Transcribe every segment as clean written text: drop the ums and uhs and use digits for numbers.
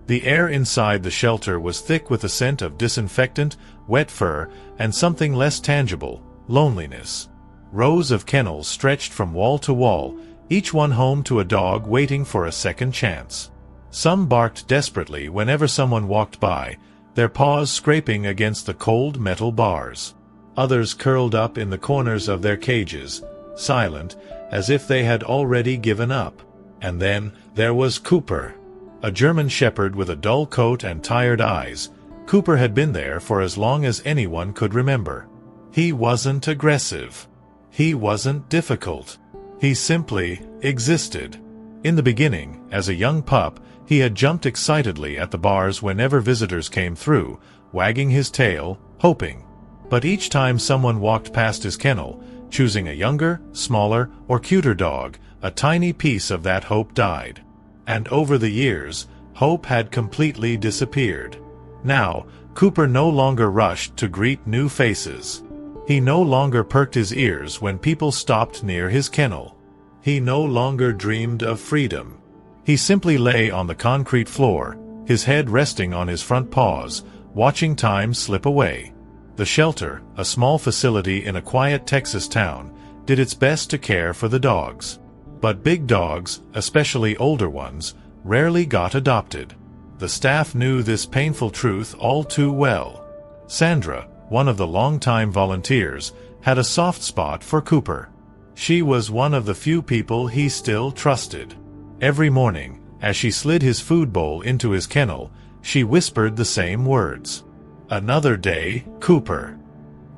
The air inside the shelter was thick with the scent of disinfectant, wet fur, and something less tangible, loneliness. Rows of kennels stretched from wall to wall, each one home to a dog waiting for a second chance. Some barked desperately whenever someone walked by, their paws scraping against the cold metal bars. Others curled up in the corners of their cages, silent, as if they had already given up. And then there was Cooper, a German shepherd with a dull coat and tired eyes. Cooper had been there for as long as anyone could remember. He wasn't aggressive. He wasn't difficult. He simply existed. In the beginning, as a young pup, he had jumped excitedly at the bars whenever visitors came through, wagging his tail, hoping. But each time someone walked past his kennel, choosing a younger, smaller, or cuter dog, a tiny piece of that hope died. And over the years, hope had completely disappeared. Now, Cooper no longer rushed to greet new faces. He no longer perked his ears when people stopped near his kennel. He no longer dreamed of freedom. He simply lay on the concrete floor, his head resting on his front paws, watching time slip away. The shelter, a small facility in a quiet Texas town, did its best to care for the dogs. But big dogs, especially older ones, rarely got adopted. The staff knew this painful truth all too well. Sandra, one of the longtime volunteers, had a soft spot for Cooper. She was one of the few people he still trusted. Every morning, as she slid his food bowl into his kennel, she whispered the same words. "Another day, Cooper."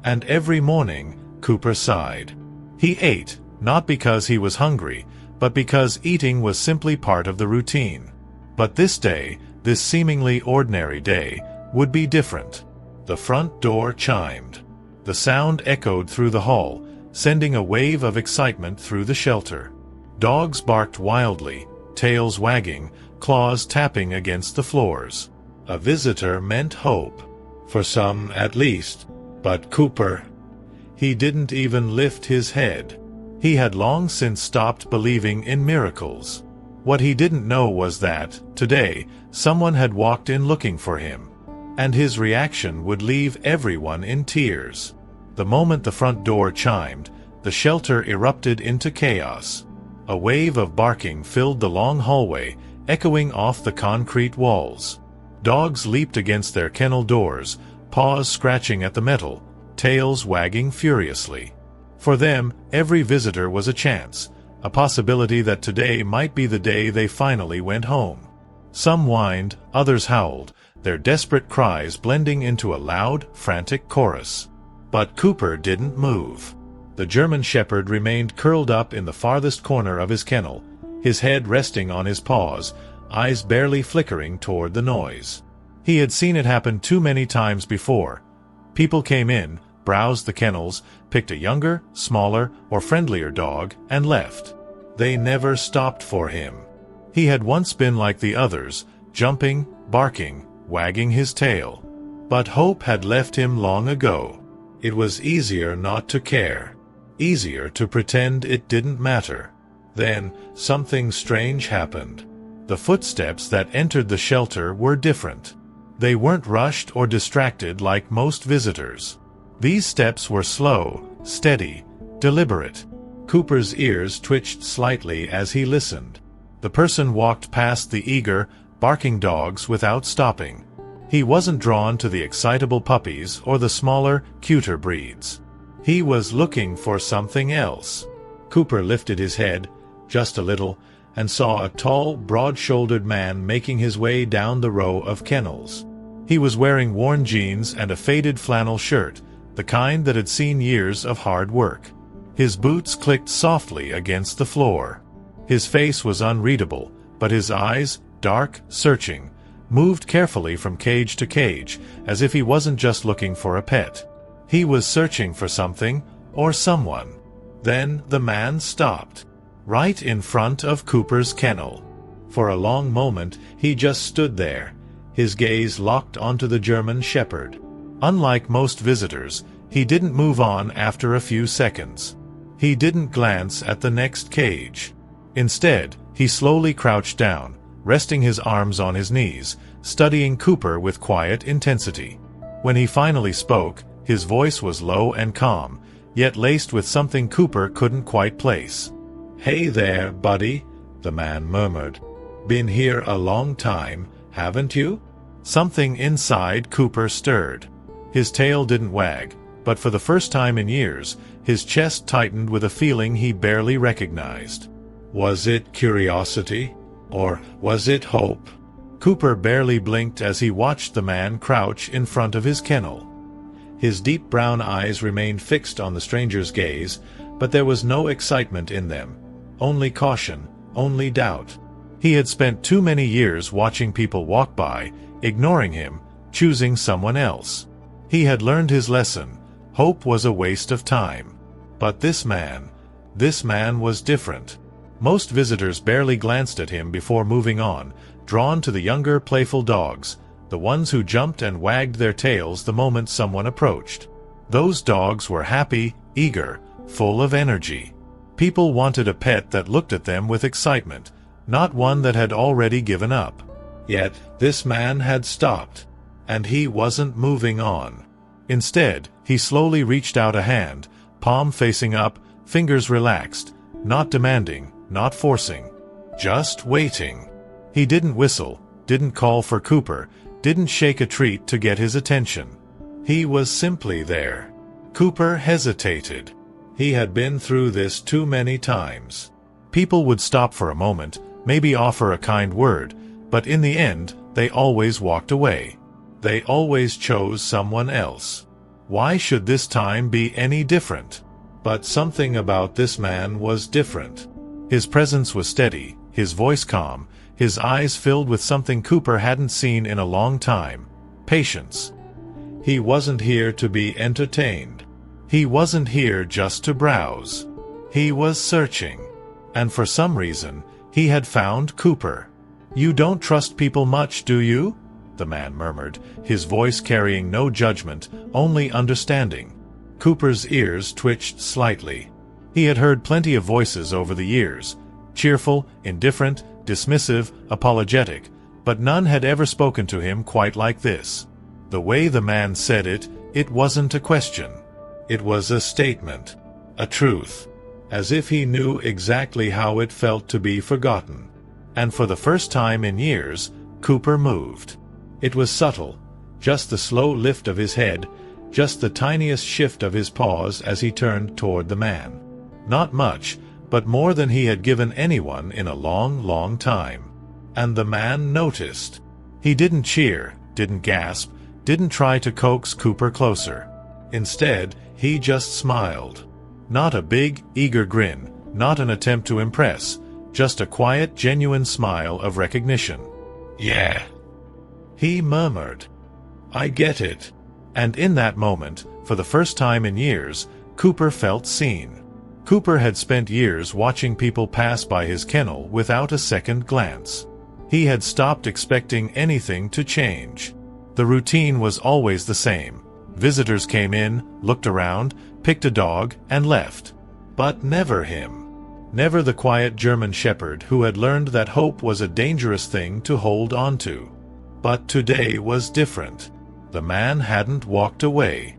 And every morning, Cooper sighed. He ate, not because he was hungry, but because eating was simply part of the routine. But this day, this seemingly ordinary day, would be different. The front door chimed. The sound echoed through the hall, sending a wave of excitement through the shelter. Dogs barked wildly, tails wagging, claws tapping against the floors. A visitor meant hope. For some, at least. But Cooper, he didn't even lift his head. He had long since stopped believing in miracles. What he didn't know was that, today, someone had walked in looking for him. And his reaction would leave everyone in tears. The moment the front door chimed, the shelter erupted into chaos. A wave of barking filled the long hallway, echoing off the concrete walls. Dogs leaped against their kennel doors, paws scratching at the metal, tails wagging furiously. For them, every visitor was a chance, a possibility that today might be the day they finally went home. Some whined, others howled, their desperate cries blending into a loud, frantic chorus. But Cooper didn't move. The German shepherd remained curled up in the farthest corner of his kennel, his head resting on his paws, eyes barely flickering toward the noise. He had seen it happen too many times before. People came in, browsed the kennels, picked a younger, smaller, or friendlier dog, and left. They never stopped for him. He had once been like the others, jumping, barking, wagging his tail. But hope had left him long ago. It was easier not to care. Easier to pretend it didn't matter. Then, something strange happened. The footsteps that entered the shelter were different. They weren't rushed or distracted like most visitors. These steps were slow, steady, deliberate. Cooper's ears twitched slightly as he listened. The person walked past the eager, barking dogs without stopping. He wasn't drawn to the excitable puppies or the smaller, cuter breeds. He was looking for something else. Cooper lifted his head, just a little, and saw a tall, broad-shouldered man making his way down the row of kennels. He was wearing worn jeans and a faded flannel shirt, the kind that had seen years of hard work. His boots clicked softly against the floor. His face was unreadable, but his eyes, dark, searching, moved carefully from cage to cage, as if he wasn't just looking for a pet. He was searching for something, or someone. Then the man stopped, right in front of Cooper's kennel. For a long moment, he just stood there, his gaze locked onto the German shepherd. Unlike most visitors, he didn't move on after a few seconds. He didn't glance at the next cage. Instead, he slowly crouched down, resting his arms on his knees, studying Cooper with quiet intensity. When he finally spoke, his voice was low and calm, yet laced with something Cooper couldn't quite place. "Hey there, buddy," the man murmured. "Been here a long time, haven't you?" Something inside Cooper stirred. His tail didn't wag, but for the first time in years, his chest tightened with a feeling he barely recognized. Was it curiosity? Or was it hope? Cooper barely blinked as he watched the man crouch in front of his kennel. His deep brown eyes remained fixed on the stranger's gaze, but there was no excitement in them. Only caution, only doubt. He had spent too many years watching people walk by, ignoring him, choosing someone else. He had learned his lesson. Hope was a waste of time. But this man was different. Most visitors barely glanced at him before moving on, drawn to the younger, playful dogs, the ones who jumped and wagged their tails the moment someone approached. Those dogs were happy, eager, full of energy. People wanted a pet that looked at them with excitement, not one that had already given up. Yet this man had stopped, and he wasn't moving on. Instead, he slowly reached out a hand, palm facing up, fingers relaxed, not demanding, not forcing, just waiting. He didn't whistle, didn't call for Cooper, didn't shake a treat to get his attention. He was simply there. Cooper hesitated. He had been through this too many times. People would stop for a moment, maybe offer a kind word, but in the end, they always walked away. They always chose someone else. Why should this time be any different? But something about this man was different. His presence was steady, his voice calm, his eyes filled with something Cooper hadn't seen in a long time: patience. He wasn't here to be entertained. He wasn't here just to browse. He was searching. And for some reason, he had found Cooper. "You don't trust people much, do you?" the man murmured, his voice carrying no judgment, only understanding. Cooper's ears twitched slightly. He had heard plenty of voices over the years, cheerful, indifferent, dismissive, apologetic, but none had ever spoken to him quite like this. The way the man said it, it wasn't a question. It was a statement, a truth, as if he knew exactly how it felt to be forgotten. And for the first time in years, Cooper moved. It was subtle, just the slow lift of his head, just the tiniest shift of his paws as he turned toward the man. Not much, but more than he had given anyone in a long, long time. And the man noticed. He didn't cheer, didn't gasp, didn't try to coax Cooper closer. Instead, he just smiled. Not a big, eager grin, not an attempt to impress, just a quiet, genuine smile of recognition. "Yeah," he murmured. "I get it." And in that moment, for the first time in years, Cooper felt seen. Cooper had spent years watching people pass by his kennel without a second glance. He had stopped expecting anything to change. The routine was always the same. Visitors came in, looked around, picked a dog, and left. But never him. Never the quiet German shepherd who had learned that hope was a dangerous thing to hold on to. But today was different. The man hadn't walked away.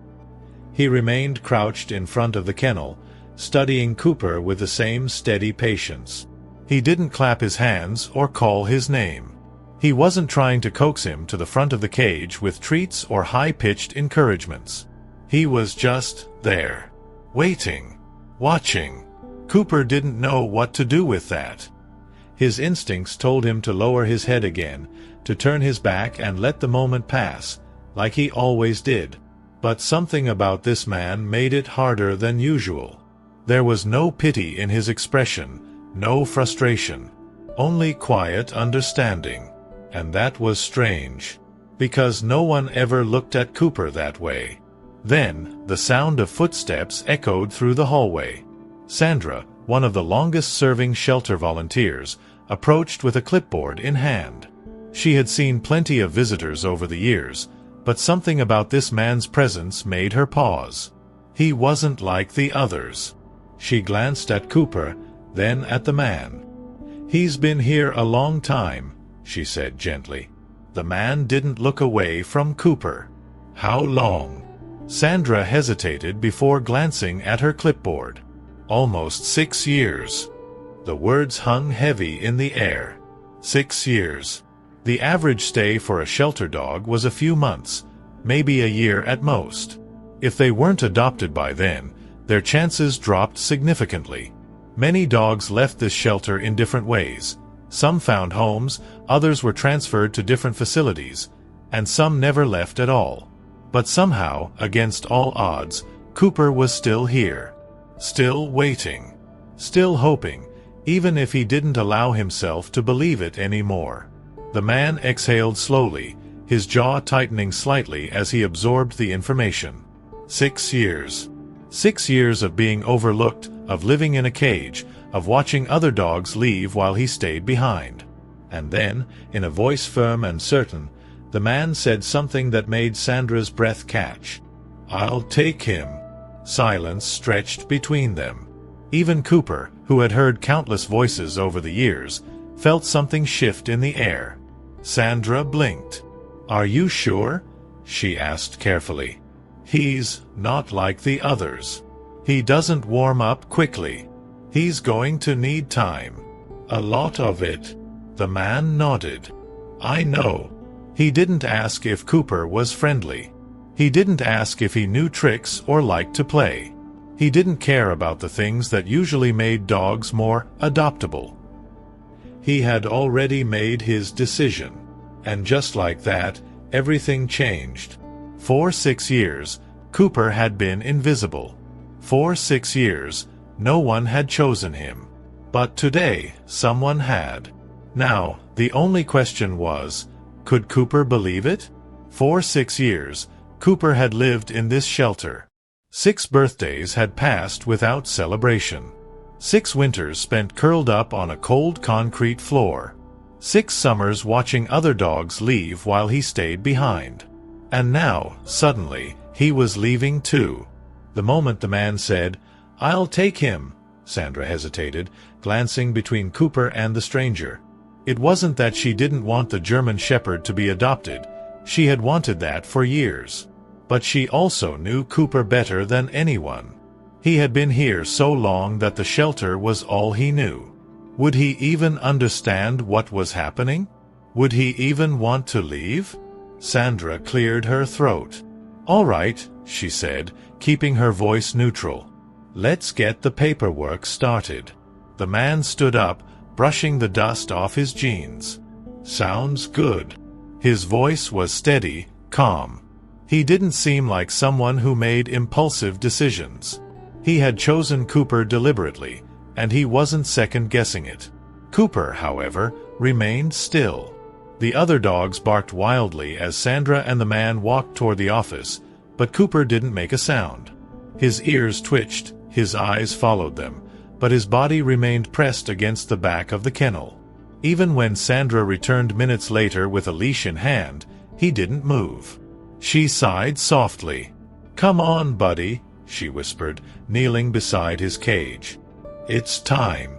He remained crouched in front of the kennel, studying Cooper with the same steady patience. He didn't clap his hands or call his name. He wasn't trying to coax him to the front of the cage with treats or high-pitched encouragements. He was just there, waiting, watching. Cooper didn't know what to do with that. His instincts told him to lower his head again, to turn his back and let the moment pass, like he always did. But something about this man made it harder than usual. There was no pity in his expression, no frustration, only quiet understanding. And that was strange, because no one ever looked at Cooper that way. Then, the sound of footsteps echoed through the hallway. Sandra, one of the longest-serving shelter volunteers, approached with a clipboard in hand. She had seen plenty of visitors over the years, but something about this man's presence made her pause. He wasn't like the others. She glanced at Cooper, then at the man. "He's been here a long time," she said gently. The man didn't look away from Cooper. How long? Sandra hesitated before glancing at her clipboard. Almost 6 years. The words hung heavy in the air. 6 years. The average stay for a shelter dog was a few months, maybe a year at most. If they weren't adopted by then, their chances dropped significantly. Many dogs left this shelter in different ways. Some found homes, others were transferred to different facilities, and some never left at all. But somehow, against all odds, Cooper was still here. Still waiting. Still hoping, even if he didn't allow himself to believe it anymore. The man exhaled slowly, his jaw tightening slightly as he absorbed the information. 6 years. 6 years of being overlooked, of living in a cage, of watching other dogs leave while he stayed behind. And then, in a voice firm and certain, the man said something that made Sandra's breath catch. "I'll take him." Silence stretched between them. Even Cooper, who had heard countless voices over the years, felt something shift in the air. Sandra blinked. "Are you sure?" she asked carefully. "He's not like the others. He doesn't warm up quickly. He's going to need time. A lot of it." The man nodded. "I know." He didn't ask if Cooper was friendly. He didn't ask if he knew tricks or liked to play. He didn't care about the things that usually made dogs more adoptable. He had already made his decision. And just like that, everything changed. For 6 years, Cooper had been invisible. For 6 years, no one had chosen him. But today, someone had. Now, the only question was, could Cooper believe it? For 6 years, Cooper had lived in this shelter. 6 birthdays had passed without celebration. 6 winters spent curled up on a cold concrete floor. 6 summers watching other dogs leave while he stayed behind. And now, suddenly, he was leaving too. The moment the man said, "I'll take him," Sandra hesitated, glancing between Cooper and the stranger. It wasn't that she didn't want the German Shepherd to be adopted. She had wanted that for years. But she also knew Cooper better than anyone. He had been here so long that the shelter was all he knew. Would he even understand what was happening? Would he even want to leave? Sandra cleared her throat. "All right," she said, keeping her voice neutral. "Let's get the paperwork started." The man stood up, brushing the dust off his jeans. "Sounds good." His voice was steady, calm. He didn't seem like someone who made impulsive decisions. He had chosen Cooper deliberately, and he wasn't second-guessing it. Cooper, however, remained still. The other dogs barked wildly as Sandra and the man walked toward the office, but Cooper didn't make a sound. His ears twitched, his eyes followed them, but his body remained pressed against the back of the kennel. Even when Sandra returned minutes later with a leash in hand, he didn't move. She sighed softly. "Come on, buddy," she whispered, kneeling beside his cage. "It's time."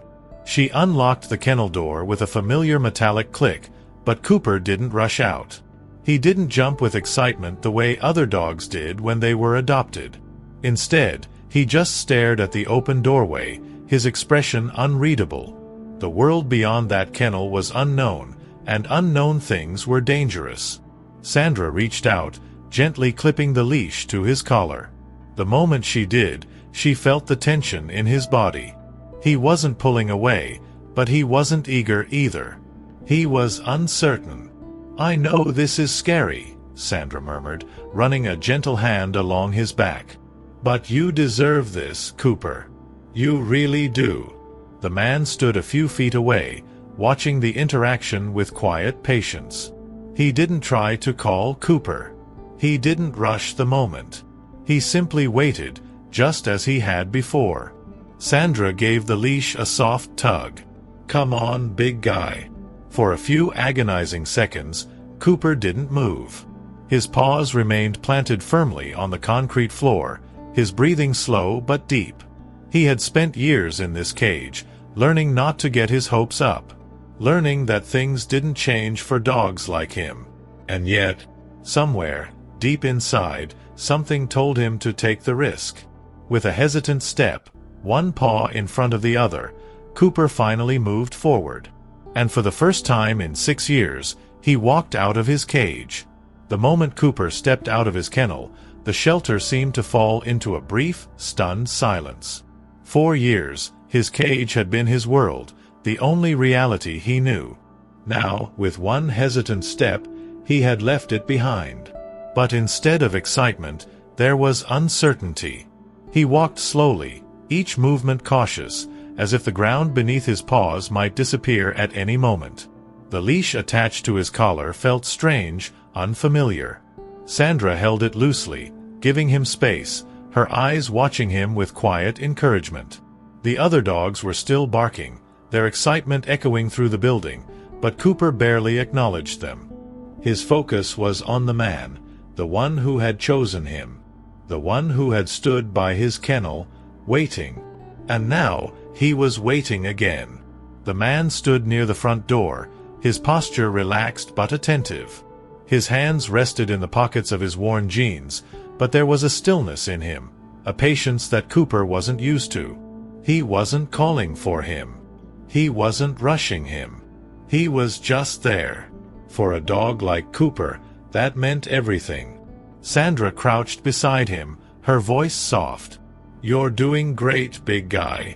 She unlocked the kennel door with a familiar metallic click, but Cooper didn't rush out. He didn't jump with excitement the way other dogs did when they were adopted. Instead, he just stared at the open doorway, his expression unreadable. The world beyond that kennel was unknown, and unknown things were dangerous. Sandra reached out, gently clipping the leash to his collar. The moment she did, she felt the tension in his body. He wasn't pulling away, but he wasn't eager either. He was uncertain. "I know this is scary," Sandra murmured, running a gentle hand along his back. "But you deserve this, Cooper. You really do." The man stood a few feet away, watching the interaction with quiet patience. He didn't try to call Cooper. He didn't rush the moment. He simply waited, just as he had before. Sandra gave the leash a soft tug. "Come on, big guy." For a few agonizing seconds, Cooper didn't move. His paws remained planted firmly on the concrete floor, his breathing slow but deep. He had spent years in this cage, learning not to get his hopes up, learning that things didn't change for dogs like him. And yet, somewhere, deep inside, something told him to take the risk. With a hesitant step, one paw in front of the other, Cooper finally moved forward. And for the first time in 6 years, he walked out of his cage. The moment Cooper stepped out of his kennel, the shelter seemed to fall into a brief, stunned silence. 4 years, his cage had been his world, the only reality he knew. Now, with one hesitant step, he had left it behind. But instead of excitement, there was uncertainty. He walked slowly, each movement cautious, as if the ground beneath his paws might disappear at any moment. The leash attached to his collar felt strange, unfamiliar. Sandra held it loosely, giving him space, her eyes watching him with quiet encouragement. The other dogs were still barking, their excitement echoing through the building, but Cooper barely acknowledged them. His focus was on the man, the one who had chosen him, the one who had stood by his kennel, waiting. And now, he was waiting again. The man stood near the front door, his posture relaxed but attentive. His hands rested in the pockets of his worn jeans, but there was a stillness in him, a patience that Cooper wasn't used to. He wasn't calling for him. He wasn't rushing him. He was just there. For a dog like Cooper, that meant everything. Sandra crouched beside him, her voice soft. "You're doing great, big guy."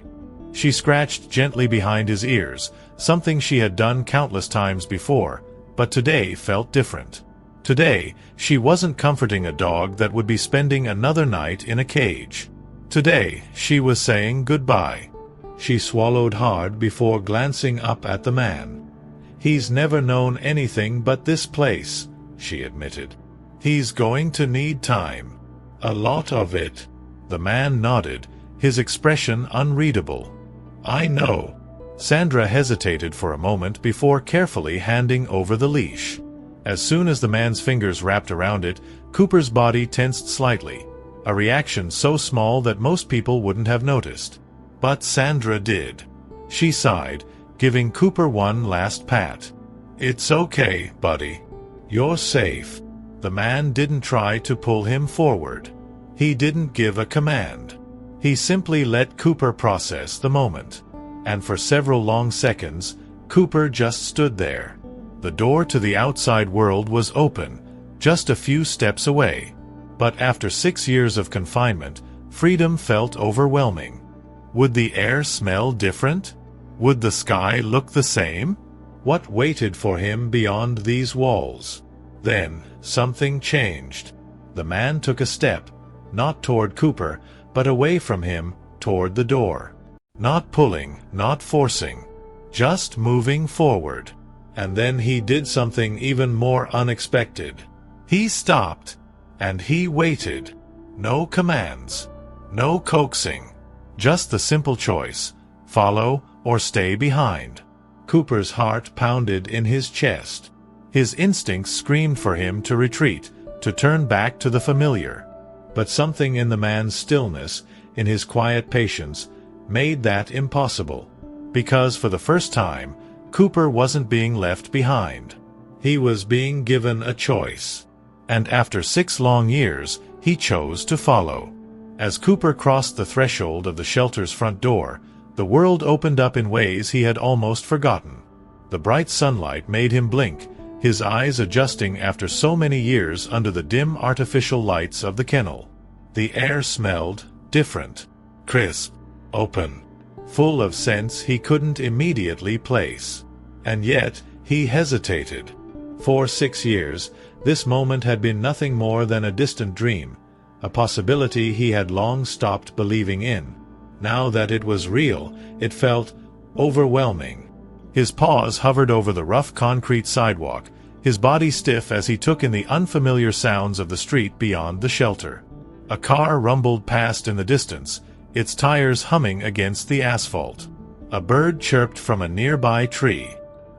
She scratched gently behind his ears, something she had done countless times before, but today felt different. Today, she wasn't comforting a dog that would be spending another night in a cage. Today, she was saying goodbye. She swallowed hard before glancing up at the man. "He's never known anything but this place," she admitted. "He's going to need time. A lot of it." The man nodded, his expression unreadable. "I know." Sandra hesitated for a moment before carefully handing over the leash. As soon as the man's fingers wrapped around it, Cooper's body tensed slightly, a reaction so small that most people wouldn't have noticed. But Sandra did. She sighed, giving Cooper one last pat. "It's okay, buddy. You're safe." The man didn't try to pull him forward. He didn't give a command. He simply let Cooper process the moment. And for several long seconds, Cooper just stood there. The door to the outside world was open, just a few steps away. But after 6 years of confinement, freedom felt overwhelming. Would the air smell different? Would the sky look the same? What waited for him beyond these walls? Then, something changed. The man took a step, not toward Cooper, but away from him, toward the door. Not pulling, not forcing, just moving forward. And then he did something even more unexpected. He stopped, and he waited. No commands, no coaxing, just the simple choice, follow or stay behind. Cooper's heart pounded in his chest. His instincts screamed for him to retreat, to turn back to the familiar. But something in the man's stillness, in his quiet patience, made that impossible. Because for the first time, Cooper wasn't being left behind. He was being given a choice. And after 6 long years, he chose to follow. As Cooper crossed the threshold of the shelter's front door, the world opened up in ways he had almost forgotten. The bright sunlight made him blink, his eyes adjusting after so many years under the dim artificial lights of the kennel. The air smelled different, crisp, open, full of scents he couldn't immediately place. And yet, he hesitated. For 6 years, this moment had been nothing more than a distant dream, a possibility he had long stopped believing in. Now that it was real, it felt overwhelming. His paws hovered over the rough concrete sidewalk, his body stiff as he took in the unfamiliar sounds of the street beyond the shelter. A car rumbled past in the distance, its tires humming against the asphalt. A bird chirped from a nearby tree.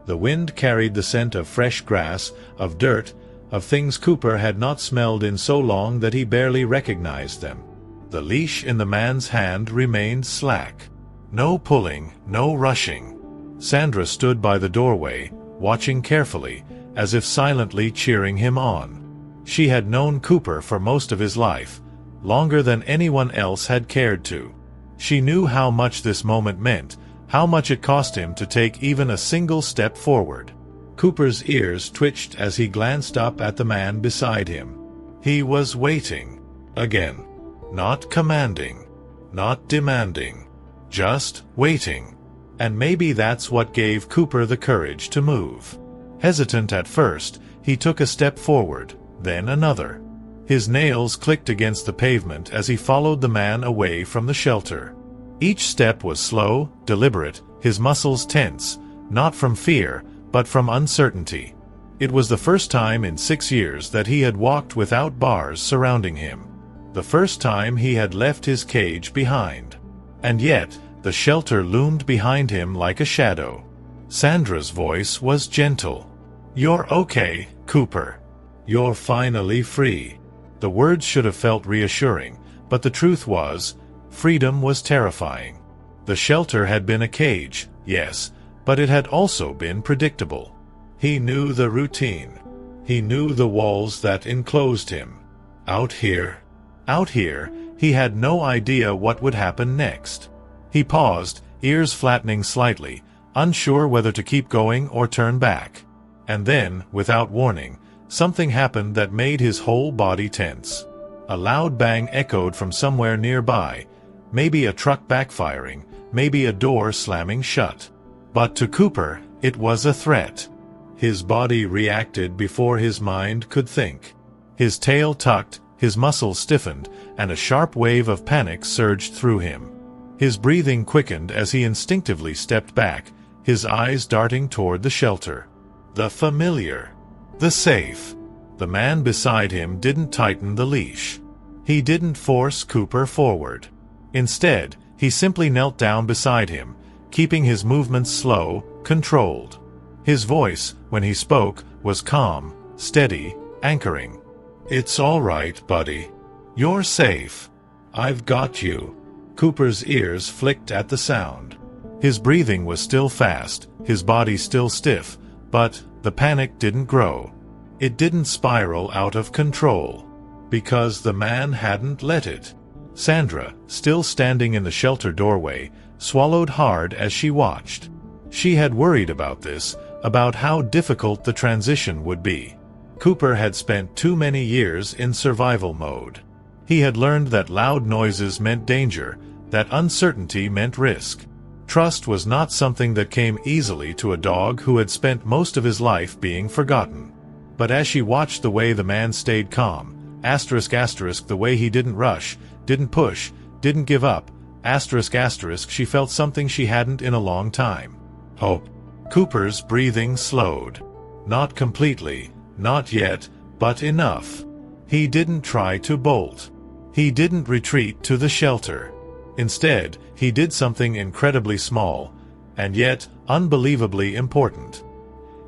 The wind carried the scent of fresh grass, of dirt, of things Cooper had not smelled in so long that he barely recognized them. The leash in the man's hand remained slack. No pulling, no rushing. Sandra stood by the doorway, watching carefully, as if silently cheering him on. She had known Cooper for most of his life, longer than anyone else had cared to. She knew how much this moment meant, how much it cost him to take even a single step forward. Cooper's ears twitched as he glanced up at the man beside him. He was waiting. Again. Not commanding. Not demanding. Just waiting. And maybe that's what gave Cooper the courage to move. Hesitant at first, he took a step forward, then another. His nails clicked against the pavement as he followed the man away from the shelter. Each step was slow, deliberate, his muscles tense, not from fear, but from uncertainty. It was the first time in 6 years that he had walked without bars surrounding him. The first time he had left his cage behind. And yet, the shelter loomed behind him like a shadow. Sandra's voice was gentle. "You're okay, Cooper. You're finally free." The words should have felt reassuring, but the truth was, freedom was terrifying. The shelter had been a cage, yes, but it had also been predictable. He knew the routine. He knew the walls that enclosed him. Out here, he had no idea what would happen next. He paused, ears flattening slightly, unsure whether to keep going or turn back. And then, without warning, something happened that made his whole body tense. A loud bang echoed from somewhere nearby, maybe a truck backfiring, maybe a door slamming shut. But to Cooper, it was a threat. His body reacted before his mind could think. His tail tucked, his muscles stiffened, and a sharp wave of panic surged through him. His breathing quickened as he instinctively stepped back, his eyes darting toward the shelter. The familiar. The safe. The man beside him didn't tighten the leash. He didn't force Cooper forward. Instead, he simply knelt down beside him, keeping his movements slow, controlled. His voice, when he spoke, was calm, steady, anchoring. "It's all right, buddy. You're safe. I've got you." Cooper's ears flicked at the sound. His breathing was still fast, his body still stiff, but the panic didn't grow. It didn't spiral out of control. Because the man hadn't let it. Sandra, still standing in the shelter doorway, swallowed hard as she watched. She had worried about this, about how difficult the transition would be. Cooper had spent too many years in survival mode. He had learned that loud noises meant danger, that uncertainty meant risk. Trust was not something that came easily to a dog who had spent most of his life being forgotten. But as she watched the way the man stayed calm, the way he didn't rush, didn't push, didn't give up, she felt something she hadn't in a long time. Hope. Cooper's breathing slowed. Not completely, not yet, but enough. He didn't try to bolt. He didn't retreat to the shelter. Instead, he did something incredibly small, and yet unbelievably important.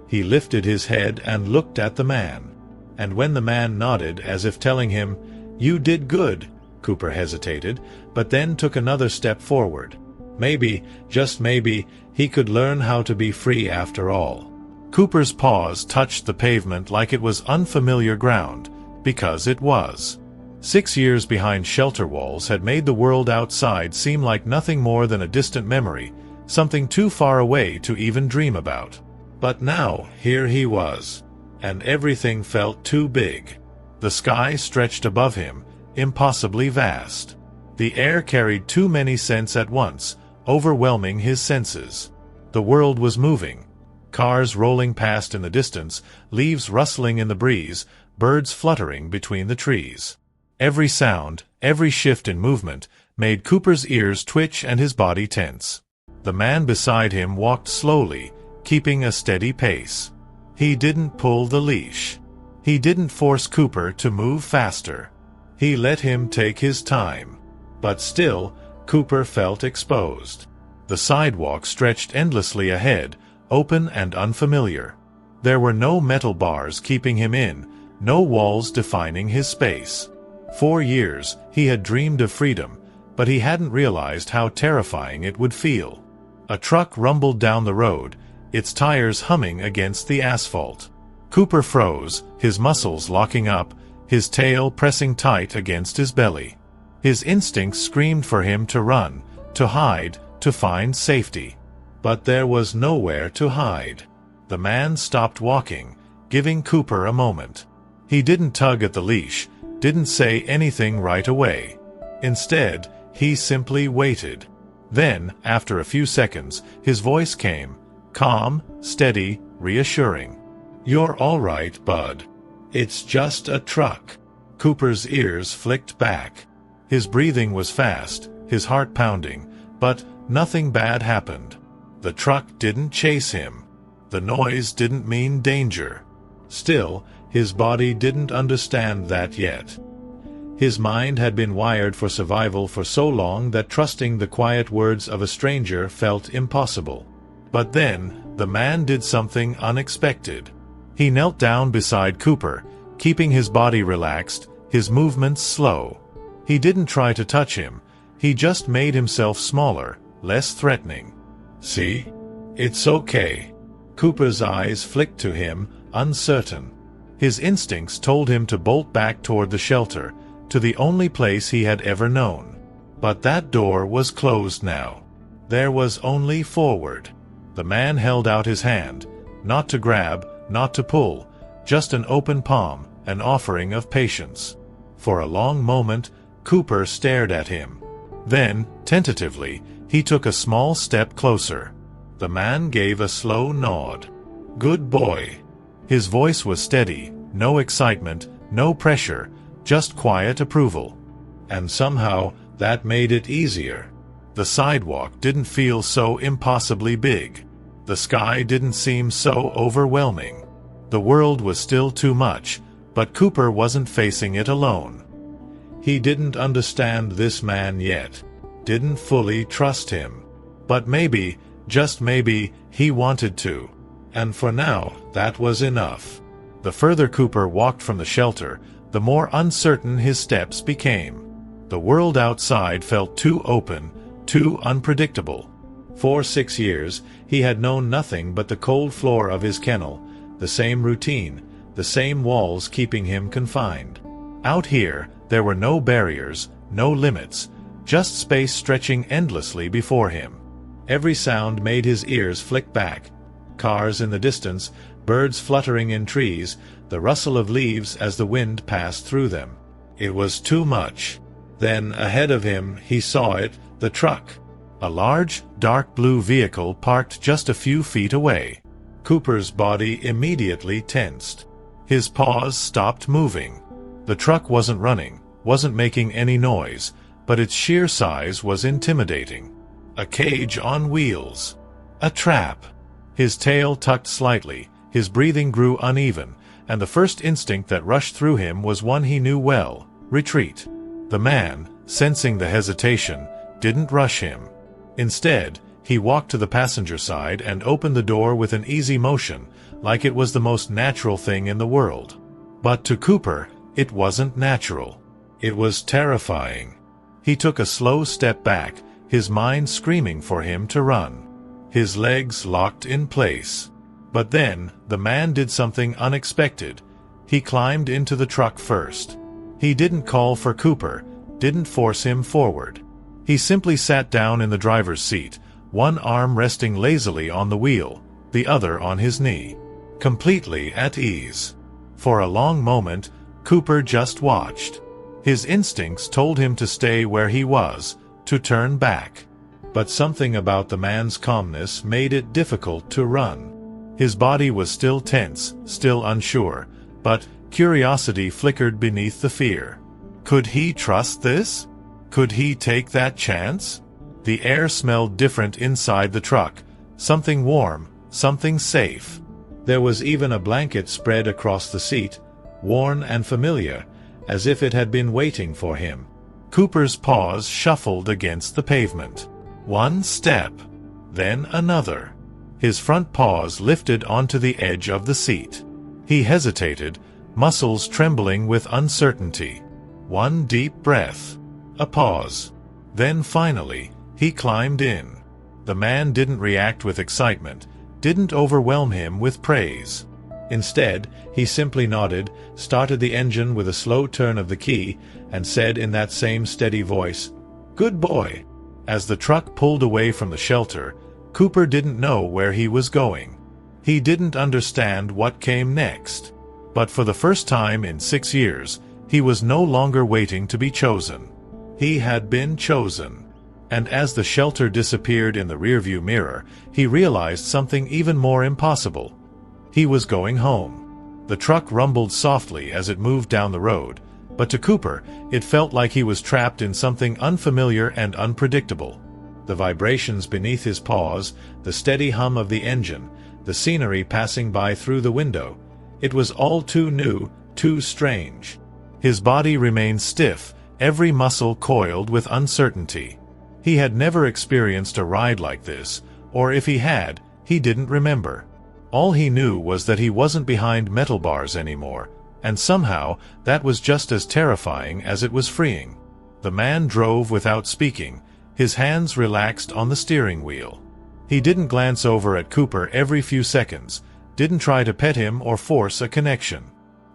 He lifted his head and looked at the man. And when the man nodded as if telling him, "You did good," Cooper hesitated, but then took another step forward. Maybe, just maybe, he could learn how to be free after all. Cooper's paws touched the pavement like it was unfamiliar ground, because it was. 6 years behind shelter walls had made the world outside seem like nothing more than a distant memory, something too far away to even dream about. But now, here he was. And everything felt too big. The sky stretched above him, impossibly vast. The air carried too many scents at once, overwhelming his senses. The world was moving. Cars rolling past in the distance, leaves rustling in the breeze, birds fluttering between the trees. Every sound, every shift in movement, made Cooper's ears twitch and his body tense. The man beside him walked slowly, keeping a steady pace. He didn't pull the leash. He didn't force Cooper to move faster. He let him take his time. But still, Cooper felt exposed. The sidewalk stretched endlessly ahead, open and unfamiliar. There were no metal bars keeping him in, no walls defining his space. 4 years, he had dreamed of freedom, but he hadn't realized how terrifying it would feel. A truck rumbled down the road, its tires humming against the asphalt. Cooper froze, his muscles locking up, his tail pressing tight against his belly. His instincts screamed for him to run, to hide, to find safety. But there was nowhere to hide. The man stopped walking, giving Cooper a moment. He didn't tug at the leash, didn't say anything right away. Instead, he simply waited. Then, after a few seconds, his voice came, calm, steady, reassuring. "You're all right, bud. It's just a truck." Cooper's ears flicked back. His breathing was fast, his heart pounding, but nothing bad happened. The truck didn't chase him. The noise didn't mean danger. Still, his body didn't understand that yet. His mind had been wired for survival for so long that trusting the quiet words of a stranger felt impossible. But then, the man did something unexpected. He knelt down beside Cooper, keeping his body relaxed, his movements slow. He didn't try to touch him, he just made himself smaller, less threatening. "See? It's okay." Cooper's eyes flicked to him, uncertain. His instincts told him to bolt back toward the shelter, to the only place he had ever known. But that door was closed now. There was only forward. The man held out his hand, not to grab, not to pull, just an open palm, an offering of patience. For a long moment, Cooper stared at him. Then, tentatively, he took a small step closer. The man gave a slow nod. "Good boy." His voice was steady, no excitement, no pressure, just quiet approval. And somehow, that made it easier. The sidewalk didn't feel so impossibly big. The sky didn't seem so overwhelming. The world was still too much, but Cooper wasn't facing it alone. He didn't understand this man yet, didn't fully trust him. But maybe, just maybe, he wanted to. And for now, that was enough. The further Cooper walked from the shelter, the more uncertain his steps became. The world outside felt too open, too unpredictable. For 6 years, he had known nothing but the cold floor of his kennel, the same routine, the same walls keeping him confined. Out here, there were no barriers, no limits, just space stretching endlessly before him. Every sound made his ears flick back. Cars in the distance, birds fluttering in trees, the rustle of leaves as the wind passed through them. It was too much. Then, ahead of him, he saw it, the truck. A large, dark blue vehicle parked just a few feet away. Cooper's body immediately tensed. His paws stopped moving. The truck wasn't running, wasn't making any noise, but its sheer size was intimidating. A cage on wheels. A trap. His tail tucked slightly, his breathing grew uneven, and the first instinct that rushed through him was one he knew well: retreat. The man, sensing the hesitation, didn't rush him. Instead, he walked to the passenger side and opened the door with an easy motion, like it was the most natural thing in the world. But to Cooper, it wasn't natural. It was terrifying. He took a slow step back, his mind screaming for him to run. His legs locked in place. But then, the man did something unexpected. He climbed into the truck first. He didn't call for Cooper, didn't force him forward. He simply sat down in the driver's seat, one arm resting lazily on the wheel, the other on his knee. Completely at ease. For a long moment, Cooper just watched. His instincts told him to stay where he was, to turn back. But something about the man's calmness made it difficult to run. His body was still tense, still unsure, but curiosity flickered beneath the fear. Could he trust this? Could he take that chance? The air smelled different inside the truck, something warm, something safe. There was even a blanket spread across the seat, worn and familiar, as if it had been waiting for him. Cooper's paws shuffled against the pavement. One step, then another. His front paws lifted onto the edge of the seat. He hesitated, muscles trembling with uncertainty. One deep breath. A pause. Then finally, he climbed in. The man didn't react with excitement, didn't overwhelm him with praise. Instead, he simply nodded, started the engine with a slow turn of the key, and said in that same steady voice, "Good boy." As the truck pulled away from the shelter, Cooper didn't know where he was going. He didn't understand what came next. But for the first time in 6 years, he was no longer waiting to be chosen. He had been chosen. And as the shelter disappeared in the rearview mirror, he realized something even more impossible. He was going home. The truck rumbled softly as it moved down the road, but to Cooper, it felt like he was trapped in something unfamiliar and unpredictable. The vibrations beneath his paws, the steady hum of the engine, the scenery passing by through the window, it was all too new, too strange. His body remained stiff, every muscle coiled with uncertainty. He had never experienced a ride like this, or if he had, he didn't remember. All he knew was that he wasn't behind metal bars anymore, and somehow that was just as terrifying as it was freeing. The man drove without speaking, his hands relaxed on the steering wheel. He didn't glance over at Cooper every few seconds, didn't try to pet him or force a connection.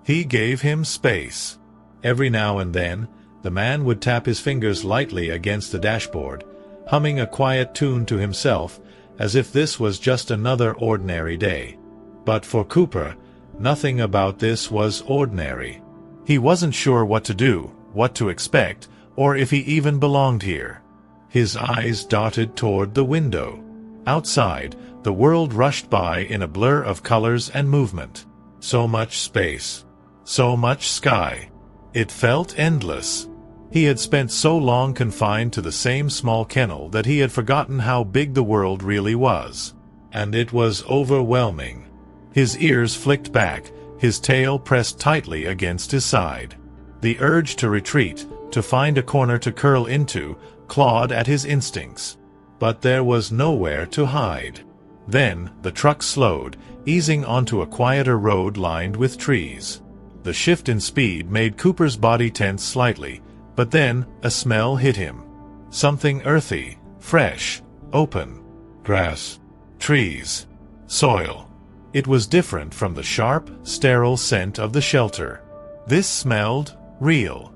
He gave him space. Every now and then, the man would tap his fingers lightly against the dashboard, humming a quiet tune to himself, as if this was just another ordinary day. But for Cooper, nothing about this was ordinary. He wasn't sure what to do, what to expect, or if he even belonged here. His eyes darted toward the window. Outside, the world rushed by in a blur of colors and movement. So much space. So much sky. It felt endless. He had spent so long confined to the same small kennel that he had forgotten how big the world really was. And it was overwhelming. His ears flicked back, his tail pressed tightly against his side. The urge to retreat, to find a corner to curl into, clawed at his instincts. But there was nowhere to hide. Then the truck slowed, easing onto a quieter road lined with trees. The shift in speed made Cooper's body tense slightly, but then a smell hit him. Something earthy, fresh, open. Grass, trees, soil. It was different from the sharp, sterile scent of the shelter. This smelled real.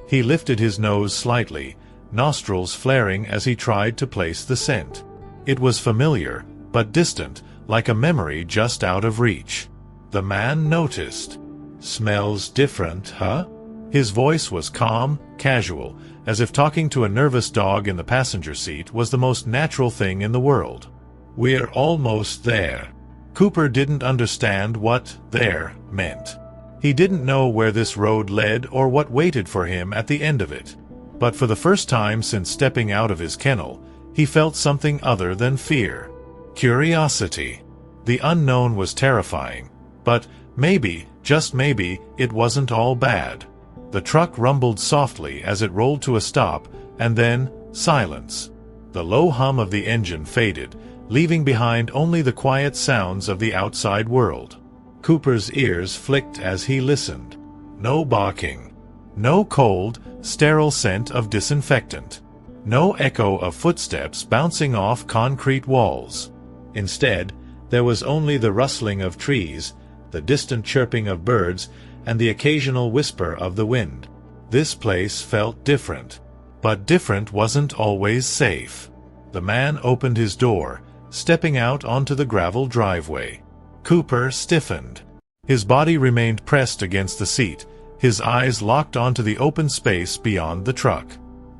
He lifted his nose slightly, nostrils flaring as he tried to place the scent. It was familiar, but distant, like a memory just out of reach. The man noticed. "Smells different, huh?" His voice was calm, casual, as if talking to a nervous dog in the passenger seat was the most natural thing in the world. "We're almost there." Cooper didn't understand what "there" meant. He didn't know where this road led or what waited for him at the end of it. But for the first time since stepping out of his kennel, he felt something other than fear. Curiosity. The unknown was terrifying, but maybe, just maybe, it wasn't all bad. The truck rumbled softly as it rolled to a stop, and then silence. The low hum of the engine faded, leaving behind only the quiet sounds of the outside world. Cooper's ears flicked as he listened. No barking. No cold, sterile scent of disinfectant. No echo of footsteps bouncing off concrete walls. Instead, there was only the rustling of trees, the distant chirping of birds, and the occasional whisper of the wind. This place felt different. But different wasn't always safe. The man opened his door, stepping out onto the gravel driveway. Cooper stiffened. His body remained pressed against the seat, his eyes locked onto the open space beyond the truck.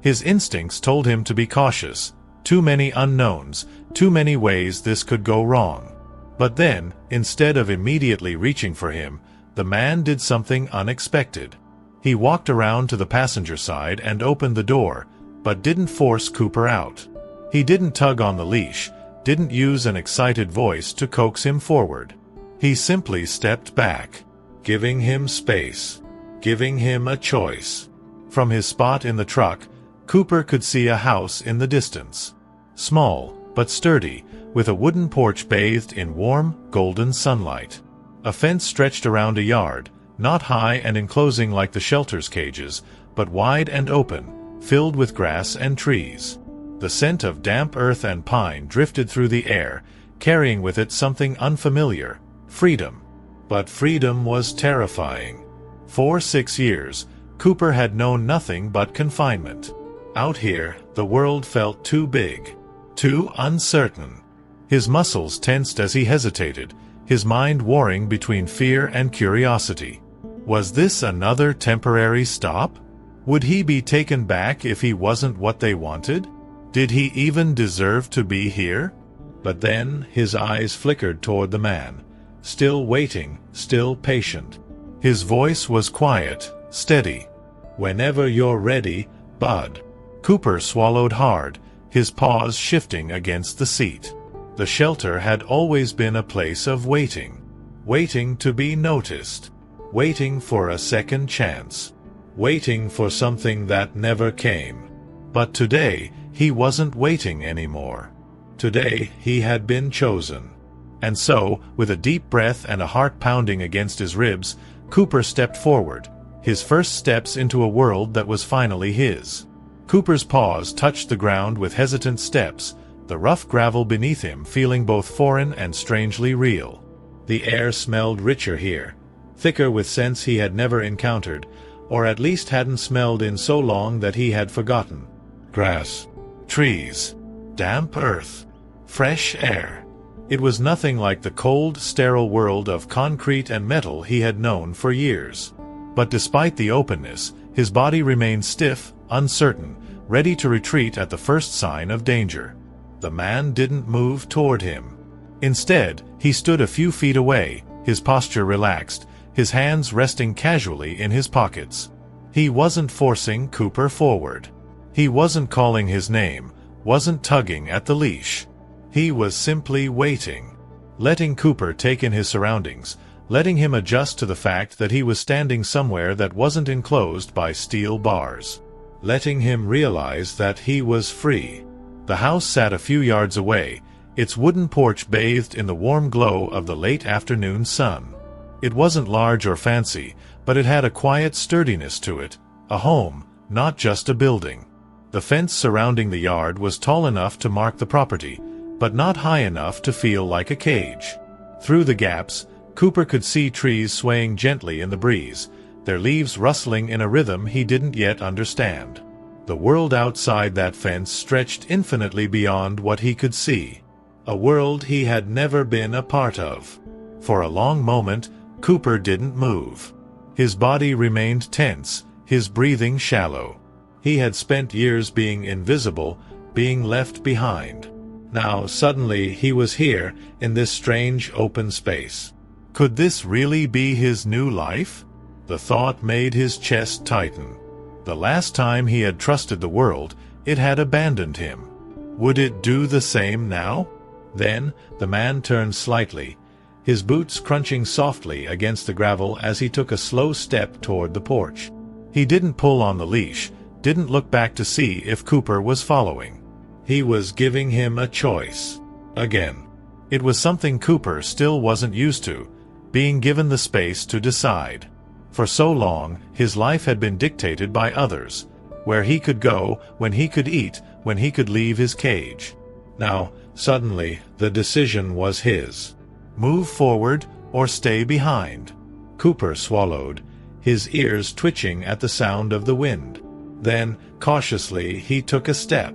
His instincts told him to be cautious. Too many unknowns, too many ways this could go wrong. But then, instead of immediately reaching for him, the man did something unexpected. He walked around to the passenger side and opened the door, but didn't force Cooper out. He didn't tug on the leash, didn't use an excited voice to coax him forward. He simply stepped back, giving him space, giving him a choice. From his spot in the truck, Cooper could see a house in the distance. Small, but sturdy, with a wooden porch bathed in warm, golden sunlight. A fence stretched around a yard, not high and enclosing like the shelter's cages, but wide and open, filled with grass and trees. The scent of damp earth and pine drifted through the air, carrying with it something unfamiliar: freedom. But freedom was terrifying. For 6 years, Cooper had known nothing but confinement. Out here, the world felt too big, too uncertain. His muscles tensed as he hesitated, his mind warring between fear and curiosity. Was this another temporary stop? Would he be taken back if he wasn't what they wanted? Did he even deserve to be here? But then his eyes flickered toward the man, still waiting, still patient. His voice was quiet, steady. "Whenever you're ready, bud." Cooper swallowed hard, his paws shifting against the seat. The shelter had always been a place of waiting. Waiting to be noticed. Waiting for a second chance. Waiting for something that never came. But today, he wasn't waiting anymore. Today, he had been chosen. And so, with a deep breath and a heart pounding against his ribs, Cooper stepped forward, his first steps into a world that was finally his. Cooper's paws touched the ground with hesitant steps, the rough gravel beneath him feeling both foreign and strangely real. The air smelled richer here, thicker with scents he had never encountered, or at least hadn't smelled in so long that he had forgotten. Grass, trees, damp earth, fresh air. It was nothing like the cold, sterile world of concrete and metal he had known for years. But despite the openness, his body remained stiff, uncertain, ready to retreat at the first sign of danger. The man didn't move toward him. Instead, he stood a few feet away, his posture relaxed, his hands resting casually in his pockets. He wasn't forcing Cooper forward. He wasn't calling his name, wasn't tugging at the leash. He was simply waiting, letting Cooper take in his surroundings, letting him adjust to the fact that he was standing somewhere that wasn't enclosed by steel bars, letting him realize that he was free. The house sat a few yards away, its wooden porch bathed in the warm glow of the late afternoon sun. It wasn't large or fancy, but it had a quiet sturdiness to it, a home, not just a building. The fence surrounding the yard was tall enough to mark the property, but not high enough to feel like a cage. Through the gaps, Cooper could see trees swaying gently in the breeze, their leaves rustling in a rhythm he didn't yet understand. The world outside that fence stretched infinitely beyond what he could see. A world he had never been a part of. For a long moment, Cooper didn't move. His body remained tense, his breathing shallow. He had spent years being invisible, being left behind. Now, suddenly, he was here, in this strange open space. Could this really be his new life? The thought made his chest tighten. The last time he had trusted the world, it had abandoned him. Would it do the same now? Then, the man turned slightly, his boots crunching softly against the gravel as he took a slow step toward the porch. He didn't pull on the leash, didn't look back to see if Cooper was following. He was giving him a choice. Again. It was something Cooper still wasn't used to, being given the space to decide. For so long, his life had been dictated by others, where he could go, when he could eat, when he could leave his cage. Now, suddenly, the decision was his. Move forward or stay behind. Cooper swallowed, his ears twitching at the sound of the wind. Then, cautiously, he took a step.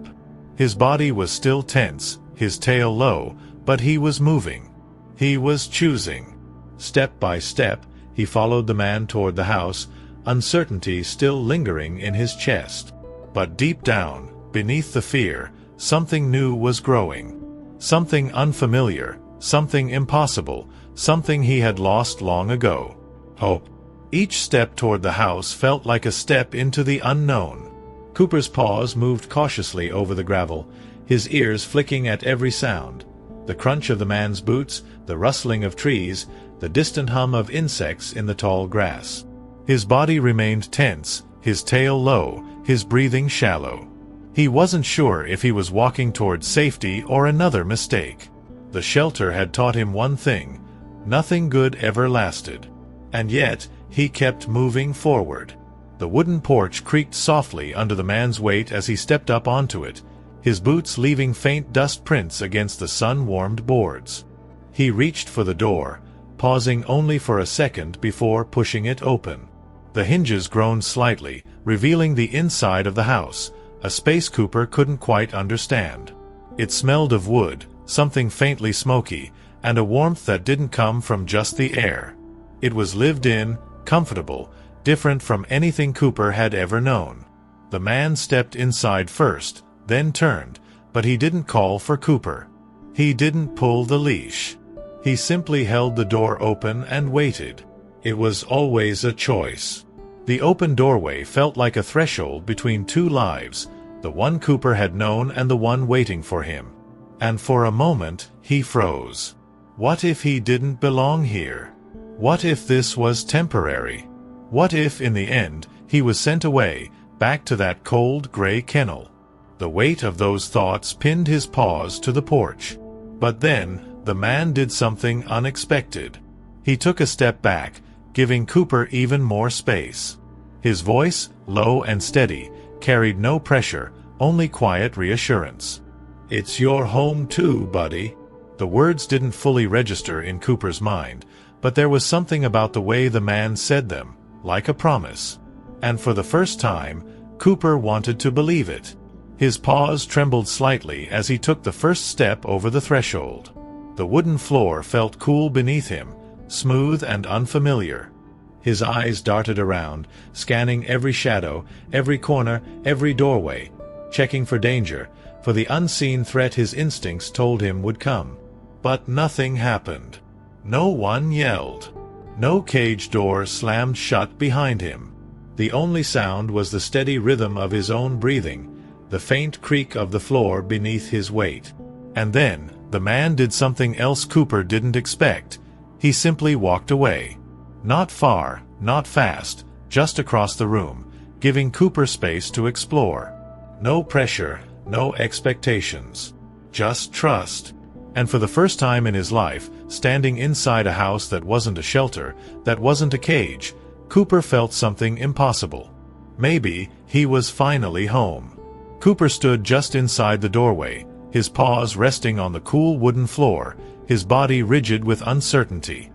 His body was still tense, his tail low, but he was moving. He was choosing. Step by step, he followed the man toward the house, uncertainty still lingering in his chest. But deep down, beneath the fear, something new was growing. Something unfamiliar, something impossible, something he had lost long ago. Hope. Each step toward the house felt like a step into the unknown. Cooper's paws moved cautiously over the gravel, his ears flicking at every sound. The crunch of the man's boots, the rustling of trees, the distant hum of insects in the tall grass. His body remained tense, his tail low, his breathing shallow. He wasn't sure if he was walking toward safety or another mistake. The shelter had taught him one thing: nothing good ever lasted. And yet, he kept moving forward. The wooden porch creaked softly under the man's weight as he stepped up onto it, his boots leaving faint dust prints against the sun-warmed boards. He reached for the door, pausing only for a second before pushing it open. The hinges groaned slightly, revealing the inside of the house, a space Cooper couldn't quite understand. It smelled of wood, something faintly smoky, and a warmth that didn't come from just the air. It was lived in, comfortable, different from anything Cooper had ever known. The man stepped inside first, then turned, but he didn't call for Cooper. He didn't pull the leash. He simply held the door open and waited. It was always a choice. The open doorway felt like a threshold between two lives, the one Cooper had known and the one waiting for him. And for a moment, he froze. What if he didn't belong here? What if this was temporary? What if, in the end, he was sent away, back to that cold gray kennel? The weight of those thoughts pinned his paws to the porch. But then, the man did something unexpected. He took a step back, giving Cooper even more space. His voice, low and steady, carried no pressure, only quiet reassurance. "It's your home too, buddy." The words didn't fully register in Cooper's mind, but there was something about the way the man said them, like a promise. And for the first time, Cooper wanted to believe it. His paws trembled slightly as he took the first step over the threshold. The wooden floor felt cool beneath him, smooth and unfamiliar. His eyes darted around, scanning every shadow, every corner, every doorway, checking for danger, for the unseen threat his instincts told him would come. But nothing happened. No one yelled. No cage door slammed shut behind him. The only sound was the steady rhythm of his own breathing, the faint creak of the floor beneath his weight. And then, the man did something else Cooper didn't expect. He simply walked away. Not far, not fast, just across the room, giving Cooper space to explore. No pressure, no expectations. Just trust. And for the first time in his life, standing inside a house that wasn't a shelter, that wasn't a cage, Cooper felt something impossible. Maybe he was finally home. Cooper stood just inside the doorway, his paws resting on the cool wooden floor, his body rigid with uncertainty.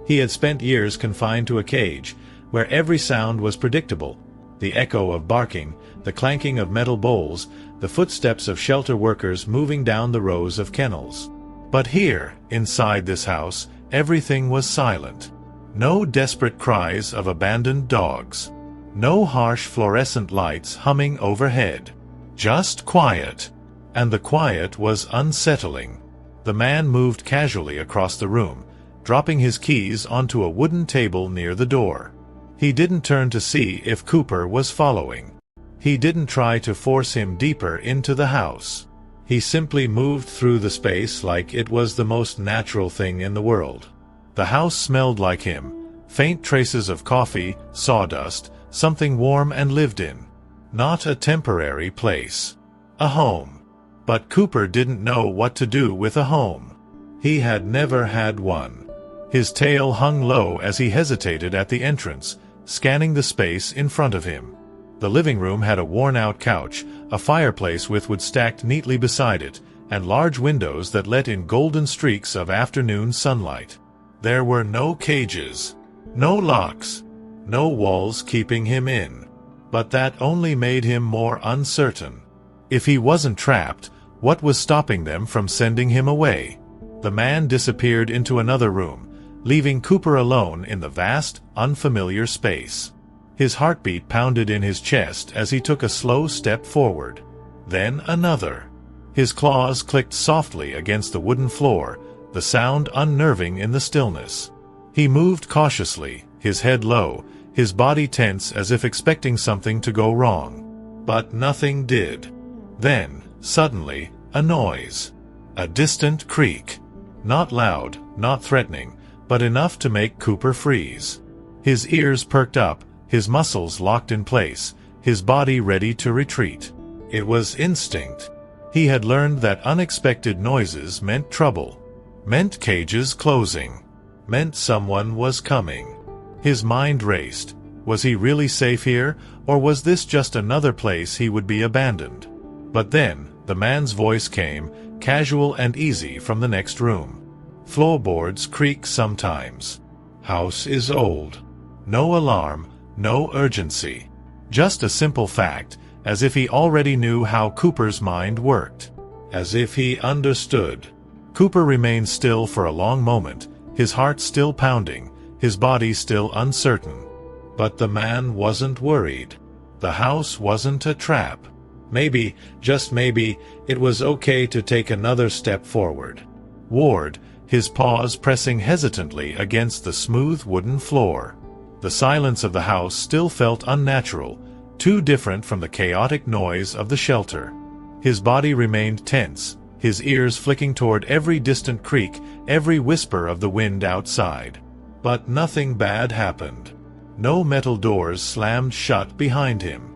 He had spent years confined to a cage, where every sound was predictable: the echo of barking, the clanking of metal bowls, the footsteps of shelter workers moving down the rows of kennels. But here, inside this house, everything was silent. No desperate cries of abandoned dogs. No harsh fluorescent lights humming overhead. Just quiet. And the quiet was unsettling. The man moved casually across the room, dropping his keys onto a wooden table near the door. He didn't turn to see if Cooper was following. He didn't try to force him deeper into the house. He simply moved through the space like it was the most natural thing in the world. The house smelled like him, faint traces of coffee, sawdust, something warm and lived in. Not a temporary place. A home. But Cooper didn't know what to do with a home. He had never had one. His tail hung low as he hesitated at the entrance, scanning the space in front of him. The living room had a worn-out couch, a fireplace with wood stacked neatly beside it, and large windows that let in golden streaks of afternoon sunlight. There were no cages, no locks, no walls keeping him in. But that only made him more uncertain. If he wasn't trapped, what was stopping them from sending him away? The man disappeared into another room, leaving Cooper alone in the vast, unfamiliar space. His heartbeat pounded in his chest as he took a slow step forward. Then another. His claws clicked softly against the wooden floor, the sound unnerving in the stillness. He moved cautiously, his head low, his body tense as if expecting something to go wrong. But nothing did. Then, suddenly, a noise. A distant creak. Not loud, not threatening, but enough to make Cooper freeze. His ears perked up, his muscles locked in place, his body ready to retreat. It was instinct. He had learned that unexpected noises meant trouble, meant cages closing, meant someone was coming. His mind raced. Was he really safe here, or was this just another place he would be abandoned? But then, The man's voice came, casual and easy, from the next room. "Floorboards creak sometimes. House is old. No alarm, no urgency." Just a simple fact, as if he already knew how Cooper's mind worked. As if he understood. Cooper remained still for a long moment, his heart still pounding, his body still uncertain. But the man wasn't worried. The house wasn't a trap. Maybe, just maybe, it was okay to take another step forward. Ward, his paws pressing hesitantly against the smooth wooden floor. The silence of the house still felt unnatural, too different from the chaotic noise of the shelter. His body remained tense, his ears flicking toward every distant creak, every whisper of the wind outside. But nothing bad happened. No metal doors slammed shut behind him.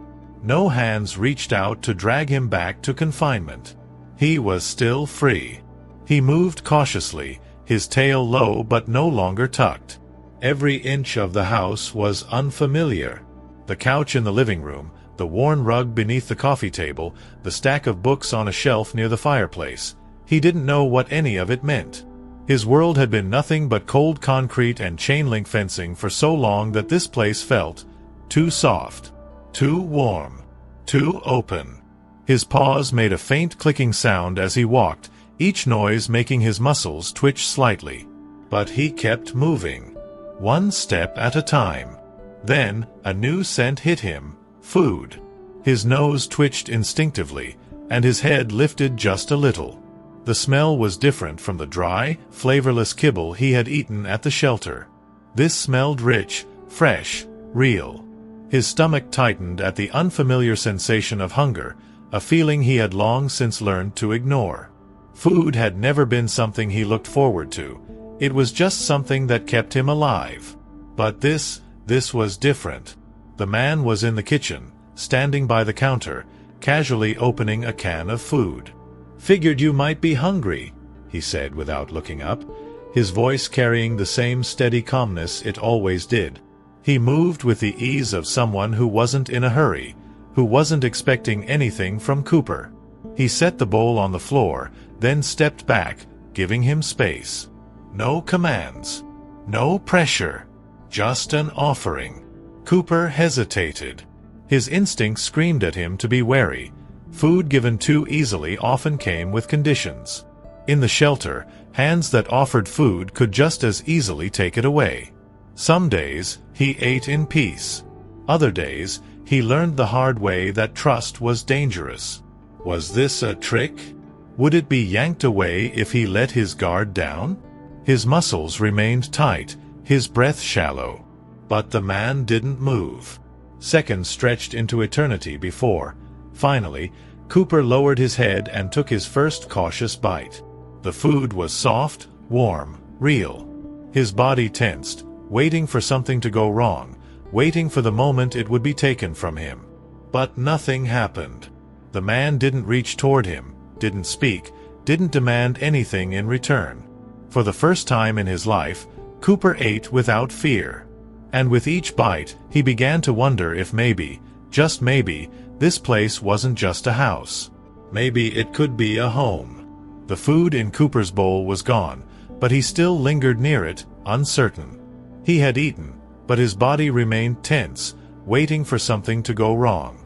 No hands reached out to drag him back to confinement. He was still free. He moved cautiously, his tail low but no longer tucked. Every inch of the house was unfamiliar. The couch in the living room, the worn rug beneath the coffee table, the stack of books on a shelf near the fireplace. He didn't know what any of it meant. His world had been nothing but cold concrete and chain-link fencing for so long that this place felt too soft, too warm, too open. His paws made a faint clicking sound as he walked, each noise making his muscles twitch slightly. But he kept moving, one step at a time. Then, a new scent hit him, food. His nose twitched instinctively, and his head lifted just a little. The smell was different from the dry, flavorless kibble he had eaten at the shelter. This smelled rich, fresh, real. His stomach tightened at the unfamiliar sensation of hunger, a feeling he had long since learned to ignore. Food had never been something he looked forward to. It was just something that kept him alive. But this was different. The man was in the kitchen, standing by the counter, casually opening a can of food. "Figured you might be hungry," he said without looking up, his voice carrying the same steady calmness it always did. He moved with the ease of someone who wasn't in a hurry, who wasn't expecting anything from Cooper. He set the bowl on the floor, then stepped back, giving him space. No commands. No pressure. Just an offering. Cooper hesitated. His instincts screamed at him to be wary. Food given too easily often came with conditions. In the shelter, hands that offered food could just as easily take it away. Some days, he ate in peace. Other days, he learned the hard way that trust was dangerous. Was this a trick? Would it be yanked away if he let his guard down? His muscles remained tight, his breath shallow. But the man didn't move. Seconds stretched into eternity before, finally, Cooper lowered his head and took his first cautious bite. The food was soft, warm, real. His body tensed, waiting for something to go wrong, waiting for the moment it would be taken from him. But nothing happened. The man didn't reach toward him, didn't speak, didn't demand anything in return. For the first time in his life, Cooper ate without fear. And with each bite, he began to wonder if maybe, just maybe, this place wasn't just a house. Maybe it could be a home. The food in Cooper's bowl was gone, but he still lingered near it, uncertain. He had eaten, but his body remained tense, waiting for something to go wrong.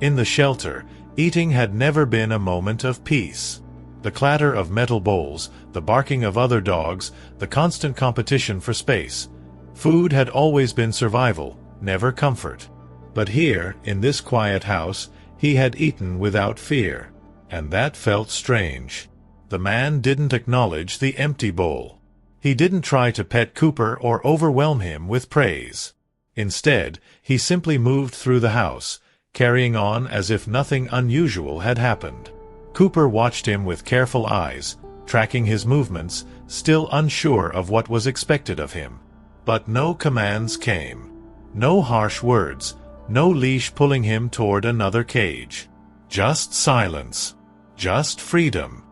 In the shelter, eating had never been a moment of peace. The clatter of metal bowls, the barking of other dogs, the constant competition for space. Food had always been survival, never comfort. But here, in this quiet house, he had eaten without fear. And that felt strange. The man didn't acknowledge the empty bowl. He didn't try to pet Cooper or overwhelm him with praise. Instead, he simply moved through the house, carrying on as if nothing unusual had happened. Cooper watched him with careful eyes, tracking his movements, still unsure of what was expected of him. But no commands came. No harsh words, no leash pulling him toward another cage. Just silence. Just freedom.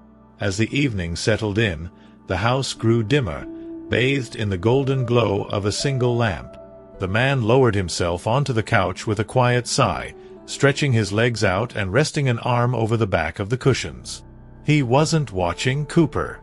As the evening settled in, the house grew dimmer, bathed in the golden glow of a single lamp. The man lowered himself onto the couch with a quiet sigh, stretching his legs out and resting an arm over the back of the cushions. He wasn't watching Cooper.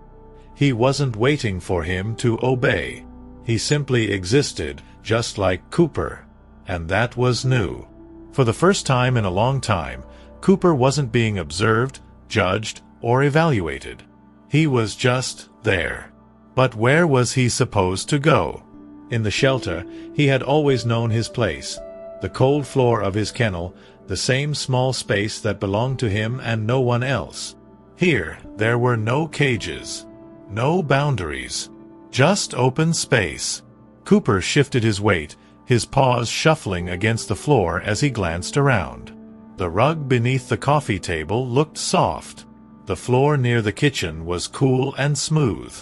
He wasn't waiting for him to obey. He simply existed, just like Cooper. And that was new. For the first time in a long time, Cooper wasn't being observed, judged, or evaluated. He was just there. But where was he supposed to go? In the shelter, he had always known his place. The cold floor of his kennel, the same small space that belonged to him and no one else. Here, there were no cages, no boundaries, just open space. Cooper shifted his weight, his paws shuffling against the floor as he glanced around. The rug beneath the coffee table looked soft. The floor near the kitchen was cool and smooth.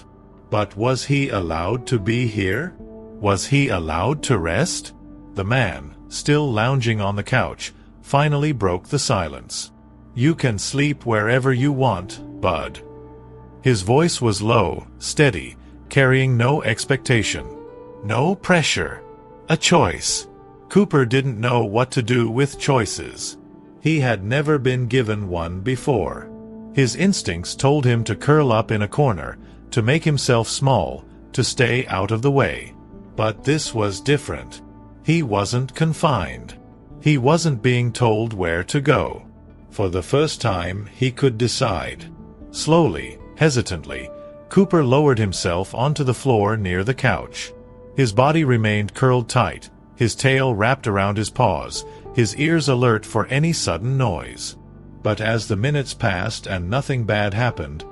But was he allowed to be here? Was he allowed to rest? The man, still lounging on the couch, finally broke the silence. "You can sleep wherever you want, bud." His voice was low, steady, carrying no expectation. No pressure. A choice. Cooper didn't know what to do with choices. He had never been given one before. His instincts told him to curl up in a corner, to make himself small, to stay out of the way. But this was different. He wasn't confined. He wasn't being told where to go. For the first time, he could decide. Slowly, hesitantly, Cooper lowered himself onto the floor near the couch. His body remained curled tight, his tail wrapped around his paws, his ears alert for any sudden noise. But as the minutes passed and nothing bad happened,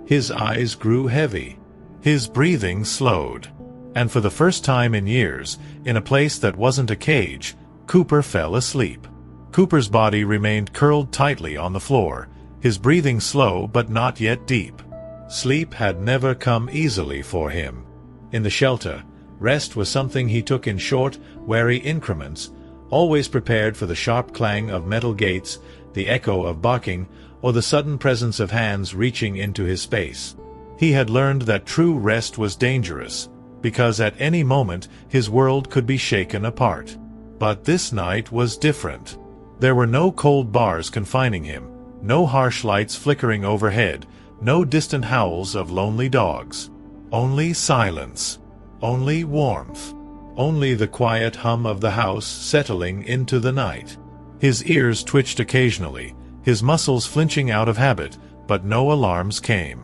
his eyes grew heavy. His breathing slowed. And for the first time in years, in a place that wasn't a cage, Cooper fell asleep. Cooper's body remained curled tightly on the floor, his breathing slow but not yet deep. Sleep had never come easily for him. In the shelter, rest was something he took in short, wary increments, always prepared for the sharp clang of metal gates, the echo of barking, or the sudden presence of hands reaching into his space. He had learned that true rest was dangerous, because at any moment his world could be shaken apart. But this night was different. There were no cold bars confining him, no harsh lights flickering overhead, no distant howls of lonely dogs. Only silence. Only warmth. Only the quiet hum of the house settling into the night. His ears twitched occasionally, his muscles flinching out of habit, but no alarms came.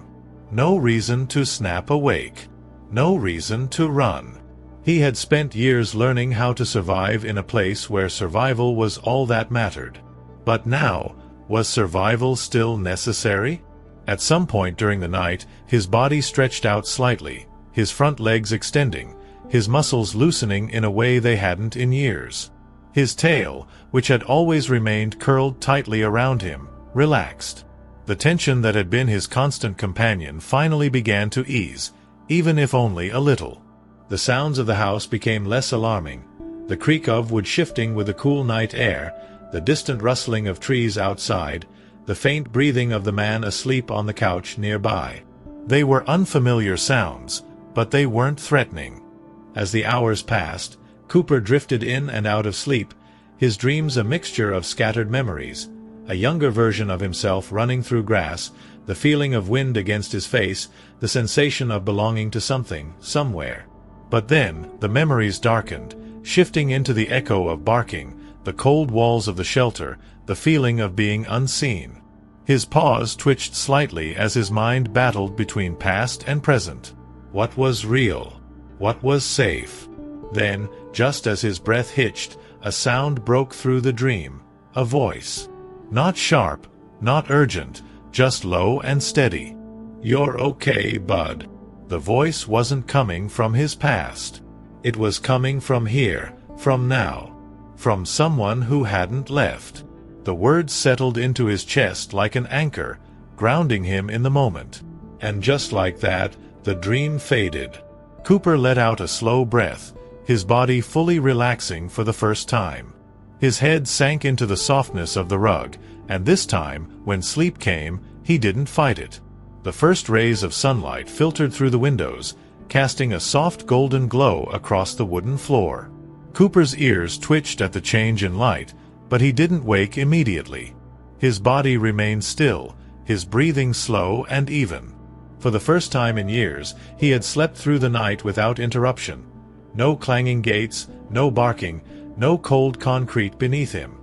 No reason to snap awake. No reason to run. He had spent years learning how to survive in a place where survival was all that mattered. But now, was survival still necessary? At some point during the night, his body stretched out slightly, his front legs extending, his muscles loosening in a way they hadn't in years. His tail, which had always remained curled tightly around him, relaxed. The tension that had been his constant companion finally began to ease, even if only a little. The sounds of the house became less alarming, the creak of wood shifting with the cool night air, the distant rustling of trees outside, the faint breathing of the man asleep on the couch nearby. They were unfamiliar sounds, but they weren't threatening. As the hours passed, Cooper drifted in and out of sleep, his dreams a mixture of scattered memories, a younger version of himself running through grass, the feeling of wind against his face, the sensation of belonging to something, somewhere. But then, the memories darkened, shifting into the echo of barking, the cold walls of the shelter, the feeling of being unseen. His paws twitched slightly as his mind battled between past and present. What was real? What was safe? Then, just as his breath hitched, a sound broke through the dream, a voice. Not sharp, not urgent, just low and steady. "You're okay, bud." The voice wasn't coming from his past. It was coming from here, from now. From someone who hadn't left. The words settled into his chest like an anchor, grounding him in the moment. And just like that, the dream faded. Cooper let out a slow breath, his body fully relaxing for the first time. His head sank into the softness of the rug, and this time, when sleep came, he didn't fight it. The first rays of sunlight filtered through the windows, casting a soft golden glow across the wooden floor. Cooper's ears twitched at the change in light, But he didn't wake immediately. His body remained still, his breathing slow and even. For the first time in years, he had slept through the night without interruption. No clanging gates, no barking, no cold concrete beneath him.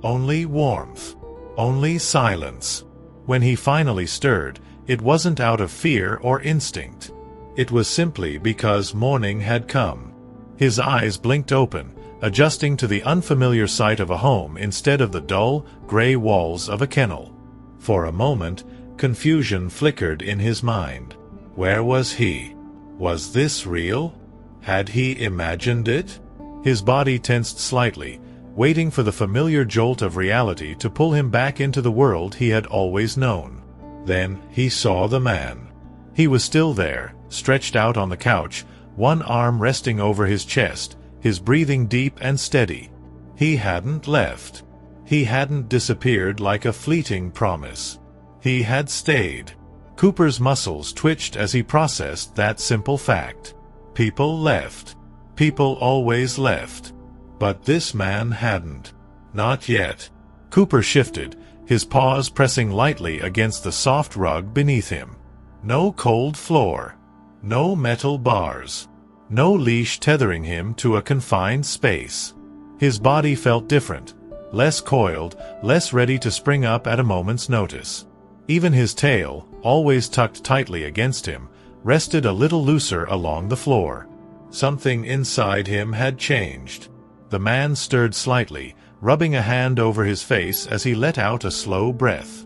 Only warmth. Only silence. When he finally stirred, it wasn't out of fear or instinct. It was simply because morning had come. His eyes blinked open, adjusting to the unfamiliar sight of a home instead of the dull, gray walls of a kennel. For a moment, confusion flickered in his mind. Where was he? Was this real? Had he imagined it? His body tensed slightly, waiting for the familiar jolt of reality to pull him back into the world he had always known. Then he saw the man. He was still there, stretched out on the couch, one arm resting over his chest, his breathing deep and steady. He hadn't left. He hadn't disappeared like a fleeting promise. He had stayed. Cooper's muscles twitched as he processed that simple fact. People left. People always left. But this man hadn't. Not yet. Cooper shifted, his paws pressing lightly against the soft rug beneath him. No cold floor. No metal bars. No leash tethering him to a confined space. His body felt different, less coiled, less ready to spring up at a moment's notice. Even his tail, always tucked tightly against him, rested a little looser along the floor. Something inside him had changed. The man stirred slightly, rubbing a hand over his face as he let out a slow breath.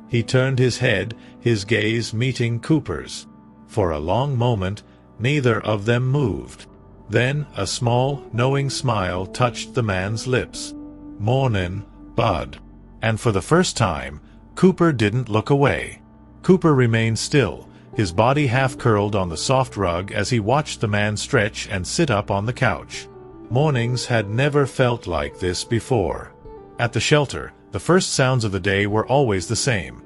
He turned his head, his gaze meeting Cooper's. For a long moment, neither of them moved. Then a small, knowing smile touched the man's lips. "Mornin', bud." And for the first time, Cooper didn't look away. Cooper remained still, his body half-curled on the soft rug as he watched the man stretch and sit up on the couch. Mornings had never felt like this before. At the shelter, the first sounds of the day were always the same.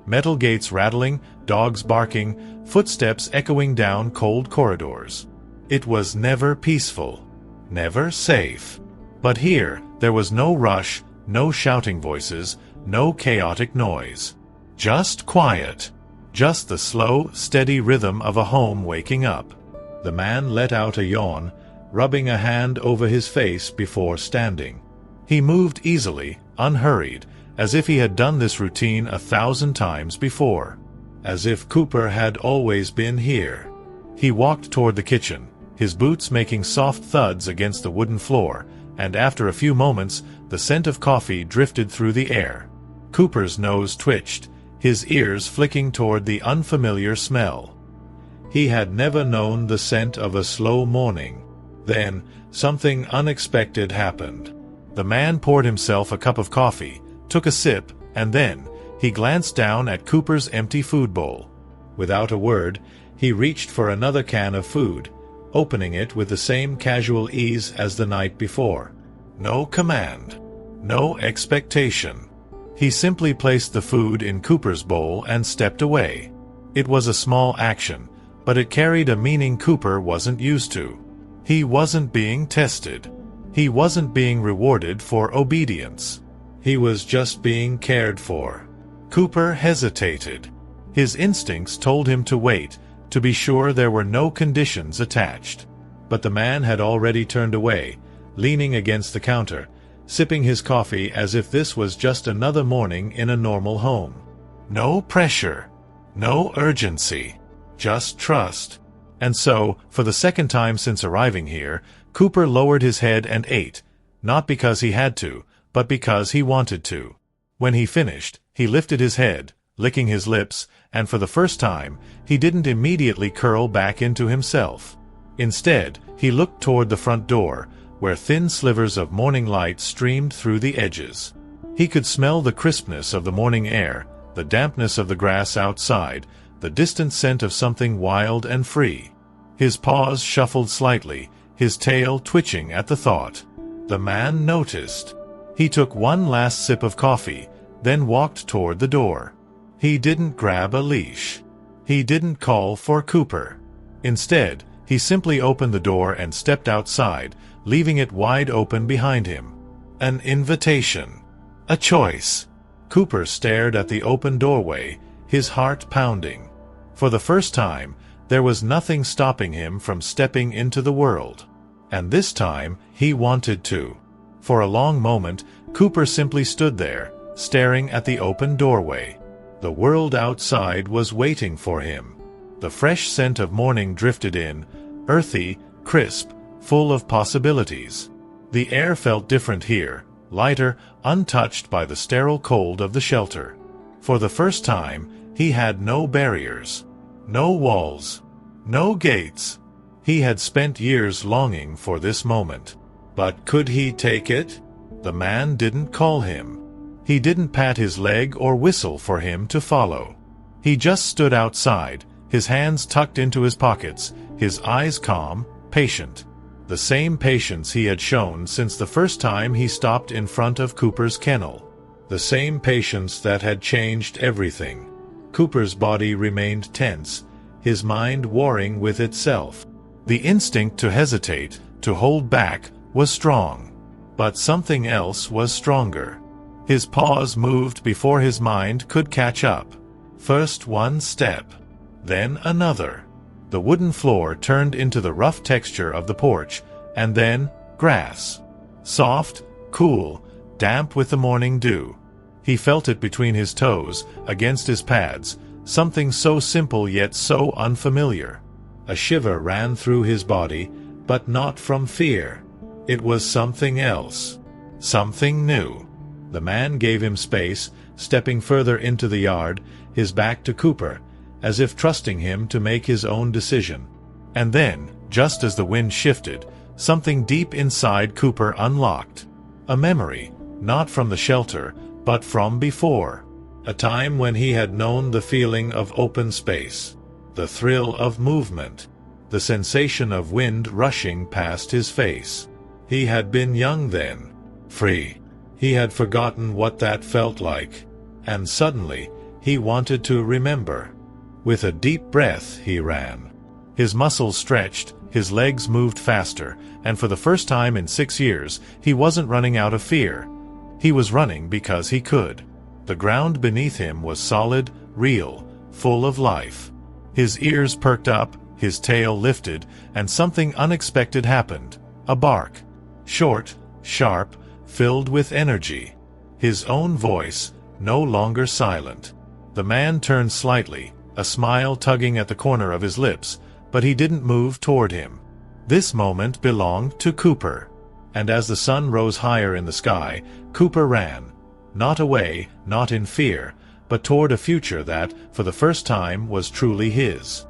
Metal gates rattling, dogs barking, footsteps echoing down cold corridors. It was never peaceful, never safe. But here, there was no rush, no shouting voices, no chaotic noise. Just quiet. Just the slow, steady rhythm of a home waking up. The man let out a yawn, rubbing a hand over his face before standing. He moved easily, unhurried, as if he had done this routine 1,000 times before. As if Cooper had always been here. He walked toward the kitchen, his boots making soft thuds against the wooden floor, and after a few moments, the scent of coffee drifted through the air. Cooper's nose twitched, his ears flicking toward the unfamiliar smell. He had never known the scent of a slow morning. Then, something unexpected happened. The man poured himself a cup of coffee, took a sip, and then, he glanced down at Cooper's empty food bowl. Without a word, he reached for another can of food, opening it with the same casual ease as the night before. No command. No expectation. He simply placed the food in Cooper's bowl and stepped away. It was a small action, but it carried a meaning Cooper wasn't used to. He wasn't being tested. He wasn't being rewarded for obedience. He was just being cared for. Cooper hesitated. His instincts told him to wait, to be sure there were no conditions attached. But the man had already turned away, leaning against the counter, sipping his coffee as if this was just another morning in a normal home. No pressure. No urgency. Just trust. And so, for the second time since arriving here, Cooper lowered his head and ate, not because he had to, but because he wanted to. When he finished, he lifted his head, licking his lips, and for the first time, he didn't immediately curl back into himself. Instead, he looked toward the front door, where thin slivers of morning light streamed through the edges. He could smell the crispness of the morning air, the dampness of the grass outside, the distant scent of something wild and free. His paws shuffled slightly, his tail twitching at the thought. The man noticed. He took one last sip of coffee, then walked toward the door. He didn't grab a leash. He didn't call for Cooper. Instead, he simply opened the door and stepped outside, leaving it wide open behind him. An invitation. A choice. Cooper stared at the open doorway, his heart pounding. For the first time, there was nothing stopping him from stepping into the world. And this time, he wanted to. For a long moment, Cooper simply stood there, staring at the open doorway. The world outside was waiting for him. The fresh scent of morning drifted in, earthy, crisp, full of possibilities. The air felt different here, lighter, untouched by the sterile cold of the shelter. For the first time, he had no barriers, no walls, no gates. He had spent years longing for this moment. But could he take it? The man didn't call him. He didn't pat his leg or whistle for him to follow. He just stood outside, his hands tucked into his pockets, his eyes calm, patient. The same patience he had shown since the first time he stopped in front of Cooper's kennel. The same patience that had changed everything. Cooper's body remained tense, his mind warring with itself. The instinct to hesitate, to hold back, was strong. But something else was stronger. His paws moved before his mind could catch up. First one step, then another. The wooden floor turned into the rough texture of the porch, and then grass. Soft, cool, damp with the morning dew. He felt it between his toes, against his pads, something so simple yet so unfamiliar. A shiver ran through his body, but not from fear. It was something else. Something new. The man gave him space, stepping further into the yard, his back to Cooper, as if trusting him to make his own decision. And then, just as the wind shifted, something deep inside Cooper unlocked. A memory, not from the shelter, but from before. A time when he had known the feeling of open space, the thrill of movement, the sensation of wind rushing past his face. He had been young then, free. He had forgotten what that felt like. And suddenly, he wanted to remember. With a deep breath, he ran. His muscles stretched, his legs moved faster, and for the first time in 6 years, he wasn't running out of fear. He was running because he could. The ground beneath him was solid, real, full of life. His ears perked up, his tail lifted, and something unexpected happened. A bark. Short, sharp, filled with energy. His own voice, no longer silent. The man turned slightly, a smile tugging at the corner of his lips, but he didn't move toward him. This moment belonged to Cooper. And as the sun rose higher in the sky, Cooper ran. Not away, not in fear, but toward a future that, for the first time, was truly his.